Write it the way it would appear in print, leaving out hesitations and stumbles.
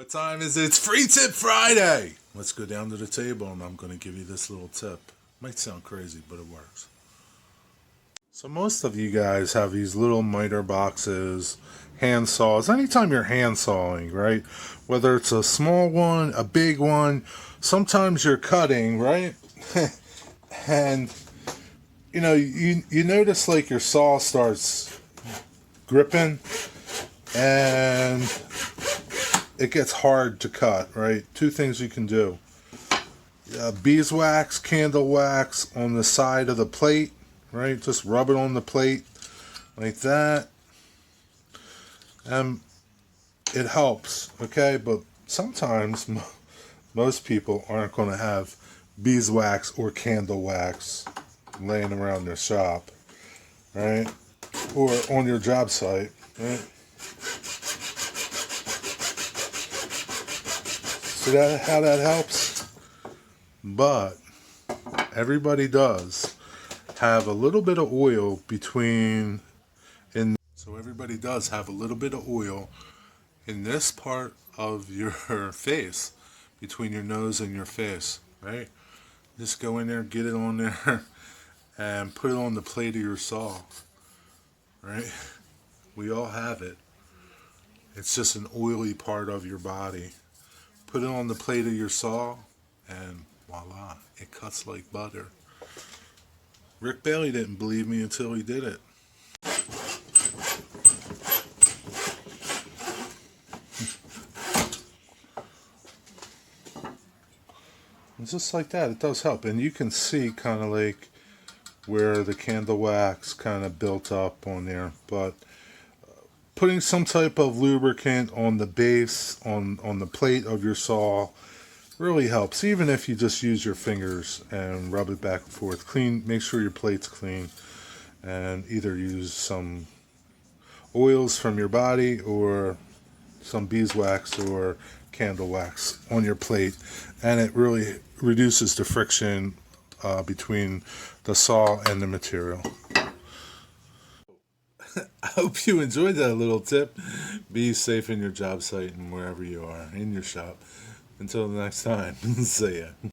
What time is it? It's Free Tip Friday! Let's go down to the table and I'm going to give you this little tip. Might sound crazy, but it works. So most of you guys have these little miter boxes, hand saws. Anytime you're hand sawing, right? Whether it's a small one, a big one, sometimes you're cutting, right? And you notice like your saw starts gripping and it gets hard to cut, right? Two things you can do. Beeswax, candle wax on the side of the plate, right? Just rub it on the plate like that. And it helps, okay? But sometimes most people aren't going to have beeswax or candle wax laying around their shop, right? Or on your job site, right? See that, how that helps? But everybody does have a little bit of oil so everybody does have a little bit of oil in this part of your face, between your nose and your face, right? Just go in there, get it on there, and put it on the plate of your saw, right? We all have it. It's just an oily part of your body. Put it on the plate of your saw, and voila, it cuts like butter. Rick Bailey didn't believe me until he did it. And just like that, it does help. And you can see kind of like where the candle wax kind of built up on there. But putting some type of lubricant on the base, on the plate of your saw, really helps. Even if you just use your fingers and rub it back and forth. Make sure your plate's clean. And either use some oils from your body or some beeswax or candle wax on your plate. And it really reduces the friction between the saw and the material. I hope you enjoyed that little tip. Be safe in your job site and wherever you are, in your shop. Until the next time, see ya.